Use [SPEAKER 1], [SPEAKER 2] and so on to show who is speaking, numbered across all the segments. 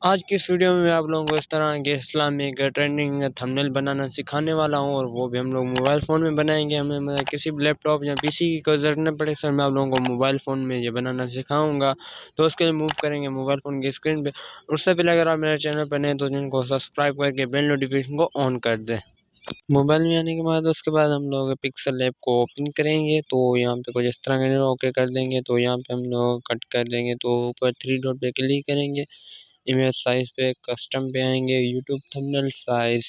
[SPEAKER 1] आज की इस वीडियो में मैं आप लोगों को इस तरह के इस्लामिक ट्रेंडिंग थंबनेल बनाना सिखाने वाला हूं और वो भी हम लोग मोबाइल फ़ोन में बनाएंगे। हमें मतलब किसी भी लैपटॉप या पीसी की कोई ज़रूरत नहीं पड़ेगी सर। मैं आप लोगों को मोबाइल फ़ोन में ये बनाना सिखाऊंगा। तो उसके लिए मूव करेंगे मोबाइल फ़ोन की स्क्रीन पे। उससे पहले अगर आप मेरे चैनल पर नए तो चैनल को सब्सक्राइब करके बेल नोटिफिकेशन को ऑन कर दें। मोबाइल में आने के बाद उसके बाद हम लोग पिक्सल ऐप को ओपन करेंगे। तो यहाँ पे कुछ इस तरह का ओके कर देंगे। तो यहाँ पे हम लोग कट कर देंगे। तो ऊपर थ्री डॉट पे क्लिक करेंगे, इमेज साइज पे कस्टम पे आएंगे, यूट्यूब थंबनेल साइज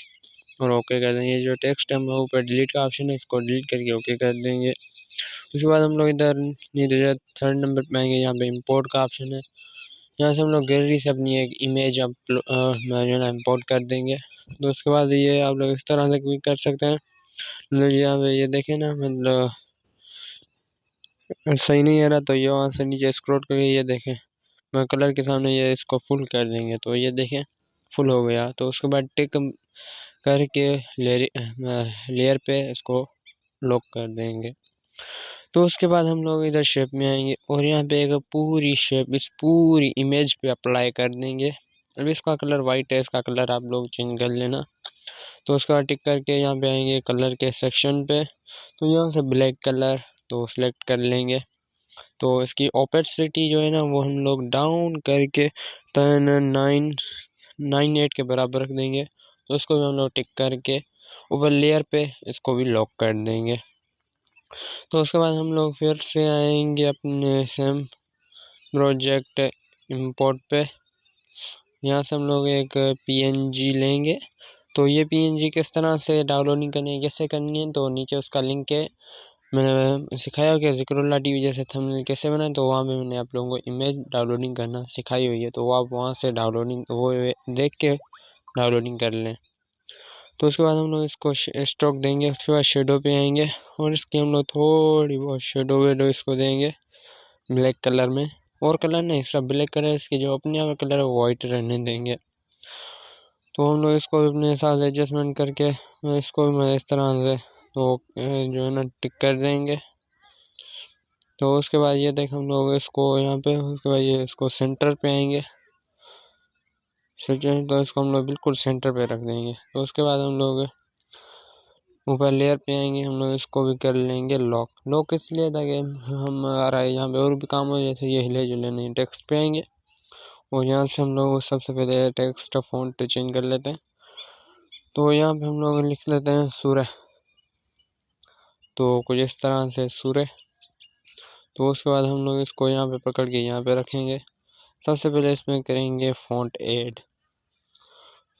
[SPEAKER 1] और ओके कर देंगे। जो टेक्स्ट है हम लोग ऊपर डिलीट का ऑप्शन है, इसको डिलीट करके ओके कर देंगे। उसके बाद हम लोग इधर नीचे थर्ड नंबर पे आएंगे, यहाँ पे इंपोर्ट का ऑप्शन है। यहाँ से हम लोग गैलरी से अपनी एक इमेज इंपोर्ट कर देंगे। तो उसके बाद ये आप लोग इस तरह से भी कर सकते हैं। मतलब यहाँ पे ये देखें ना, मतलब सही नहीं आ रहा तो ये वहाँ से नीचे स्क्रॉल करके ये देखें, मैं कलर के सामने ये इसको फुल कर देंगे। तो ये देखें फुल हो गया। तो उसके बाद टिक करके लेयर पे इसको लॉक कर देंगे। तो उसके बाद हम लोग इधर शेप में आएंगे और यहाँ पे एक पूरी शेप इस पूरी इमेज पे अप्लाई कर देंगे। अब इसका कलर वाइट है, इसका कलर आप लोग चेंज कर लेना। तो उसके बाद टिक करके यहाँ पे आएंगे कलर के सेक्शन पे। तो यहाँ से ब्लैक कलर तो सिलेक्ट कर लेंगे। तो इसकी ओपेसिटी जो है ना वो हम लोग डाउन करके 998 के बराबर रख देंगे। तो उसको भी हम लोग टिक करके ऊपर लेयर पे इसको भी लॉक कर देंगे। तो उसके बाद हम लोग फिर से आएंगे अपने सेम प्रोजेक्ट इंपोर्ट पे। यहाँ से हम लोग एक पीएनजी लेंगे। तो ये पीएनजी किस तरह से डाउनलोडिंग करनी है, कैसे करनी है, तो नीचे उसका लिंक है। मैंने सिखाया हो कि ज़िक्रुल्लाह टीवी जैसे थंबनेल कैसे बनाए, तो वहाँ पे मैंने आप लोगों को इमेज डाउनलोडिंग करना सिखाई हुई है। तो वो आप वहाँ से डाउनलोडिंग वो देख के डाउनलोडिंग कर लें। तो उसके बाद हम लोग इसको स्ट्रोक देंगे। उसके बाद शेडो पे आएंगे और इसकी हम लोग थोड़ी बहुत शेडो वेडो इसको देंगे ब्लैक कलर में। और कलर नहीं, सिर्फ ब्लैक कलर, इसकी जो अपने आप कलर है वो वाइट रहने देंगे। तो हम लोग इसको अपने साथ एडजस्टमेंट करके इसको भी इस तरह से तो जो है ना टिक कर देंगे। तो उसके बाद ये देख हम लोग इसको यहाँ पे, उसके बाद ये इसको सेंटर पे आएंगे। तो इसको हम लोग बिल्कुल सेंटर पे रख देंगे। तो उसके बाद हम लोग ऊपर लेयर पे आएंगे, हम लोग इसको भी कर लेंगे लॉक। लॉक इसलिए ताकि हम आ रहा है यहाँ पे और भी काम हो, जैसे ये हिले जुले नहीं। टेक्स्ट पे आएंगे और यहाँ से हम लोग सबसे पहले टेक्स्ट फॉन्ट चेंज कर लेते हैं। तो यहाँ पे हम लोग लिख लेते हैं सूर्य। तो कुछ इस तरह से सूर्य। तो उसके बाद हम लोग इसको यहाँ पे पकड़ के यहाँ पे रखेंगे। सबसे पहले इसमें करेंगे फ़ॉन्ट ऐड।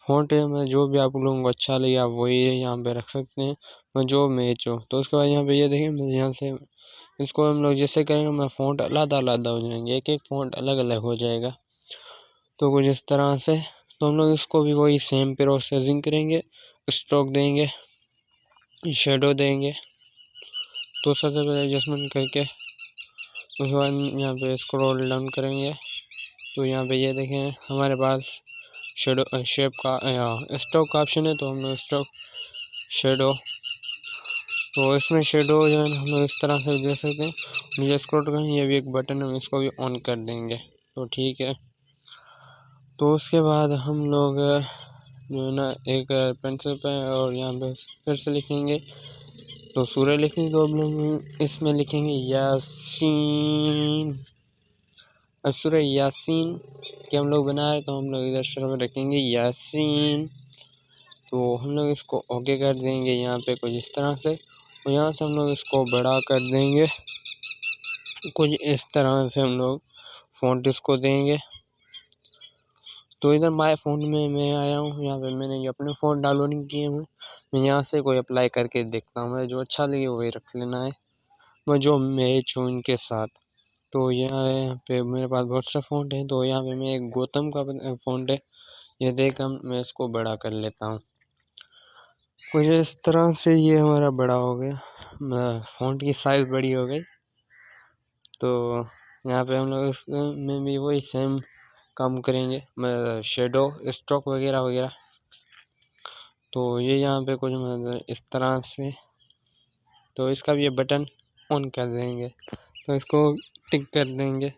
[SPEAKER 1] फ़ॉन्ट में जो भी आप लोगों को अच्छा लगे आप वही यहाँ पे रख सकते हैं, और जो मैच हो। तो उसके बाद यहाँ पे ये देखें, मैं यहाँ से इसको हम लोग जैसे करेंगे मैं फ़ॉन्ट अलग अलग हो जाएंगे, एक एक फ़ॉन्ट अलग अलग हो जाएगा। तो कुछ इस तरह से। तो हम लोग इसको भी वही सेम प्रोसेसिंग करेंगे, स्ट्रोक देंगे, शेडो देंगे। तो सबसे पहले एडजस्टमेंट करके उसके बाद यहाँ पे स्क्रॉल डाउन करेंगे। तो यहाँ पे ये देखें हमारे पास शेडो शेप का स्ट्रोक का ऑप्शन है। तो हम लोग स्ट्रोक शेडो, तो इसमें शेडो जो है हम लोग इस तरह से देख सकते हैं। नीचे स्क्रॉल करें, ये भी एक बटन है, इसको भी ऑन कर देंगे। तो ठीक है। तो उसके बाद हम लोग जो है ना एक पेंसिल पे और यहाँ पे फिर से लिखेंगे। तो सूर्य लिखेंगे तो हम लोग इसमें लिखेंगे यासीन। सूर्य यासीन के हम लोग बना रहे, तो हम लोग इधर शुरू में रखेंगे यासीन। तो हम लोग इसको ओके कर देंगे यहाँ पे कुछ इस तरह से। और यहाँ से हम लोग इसको बड़ा कर देंगे कुछ इस तरह से। हम लोग फ़ॉन्ट इसको देंगे। तो इधर माय फ़ोन में मैं आया हूँ, यहाँ पे मैंने ये अपने फ़ोन डाउनलोडिंग किए हुए। मैं यहाँ से कोई अप्लाई करके देखता हूँ, मुझे जो अच्छा लगे वही रख लेना है, मैं जो मैच हूँ इनके साथ। तो यहाँ पे मेरे पास बहुत सा फ़ॉन्ट है। तो यहाँ पे मैं एक गौतम का फ़ॉन्ट है, ये देख मैं इसको बड़ा कर लेता हूँ कुछ इस तरह से। ये हमारा बड़ा हो गया, फ़ॉन्ट की साइज़ बड़ी हो गई। तो यहाँ पे हम लोग इसमें भी वही सेम काम करेंगे, शेडो स्ट्रोक वगैरह वगैरह। तो ये यहाँ पे कुछ मतलब इस तरह से। तो इसका भी ये बटन ऑन कर देंगे। तो इसको टिक कर देंगे।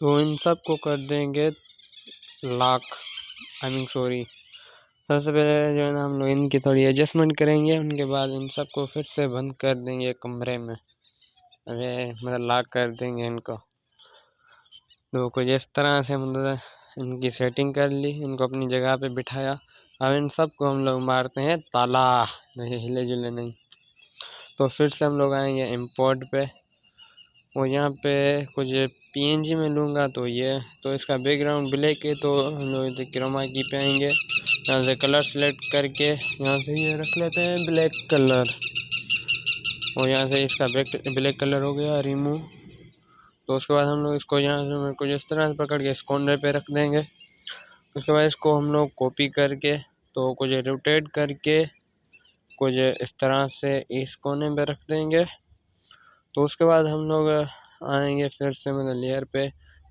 [SPEAKER 1] तो इन सब को कर देंगे लॉक, आई मीन सॉरी, सबसे पहले जो है ना हम लोग इनकी थोड़ी एडजस्टमेंट करेंगे, उनके बाद इन सबको फिर से बंद कर देंगे कमरे में, अरे मतलब लॉक कर देंगे इनको। तो कुछ इस तरह से मतलब इनकी सेटिंग कर ली, इनको अपनी जगह पे बिठाया। अब इन सबको हम लोग मारते हैं ताला, नहीं हिले जुले नहीं। तो फिर से हम लोग आएंगे इंपोर्ट पे, और यहाँ पे कुछ पीएनजी में लूँगा तो ये, तो इसका बैकग्राउंड ब्लैक है, तो हम लोग क्रोमा की पे आएंगे, यहाँ से कलर सेलेक्ट करके यहाँ से ये रख लेते हैं ब्लैक कलर, और यहाँ से इसका ब्लैक कलर हो गया रिमूव। तो उसके बाद हम लोग इसको यहाँ से कुछ इस तरह से पकड़ के इस कॉर्नर पे रख देंगे। उसके बाद इसको हम लोग कॉपी करके तो कुछ रोटेट करके कुछ इस तरह से इस कोने पे रख देंगे। तो उसके बाद हम लोग आएंगे फिर से मतलब लेयर पे,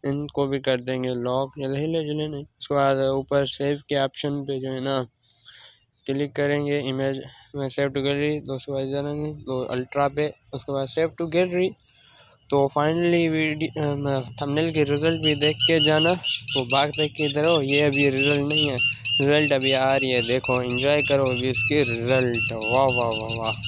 [SPEAKER 1] इनको भी कर देंगे लॉक, हिले जुले नहीं। उसके बाद ऊपर सेव के ऑप्शन पे जो है ना क्लिक करेंगे, इमेज में सेव टू गैलरी, तो उसके बाद जाएंगे तो अल्ट्रा पे, उसके बाद सेव टू गैलरी। तो फाइनली वीडियो थंबनेल की रिजल्ट भी देख के जाना। तो भाग देख के इधर हो, ये अभी रिजल्ट नहीं है, रिजल्ट अभी आ रही है, देखो एंजॉय करो अभी इसकी रिजल्ट। वाह वाह वाह वाह।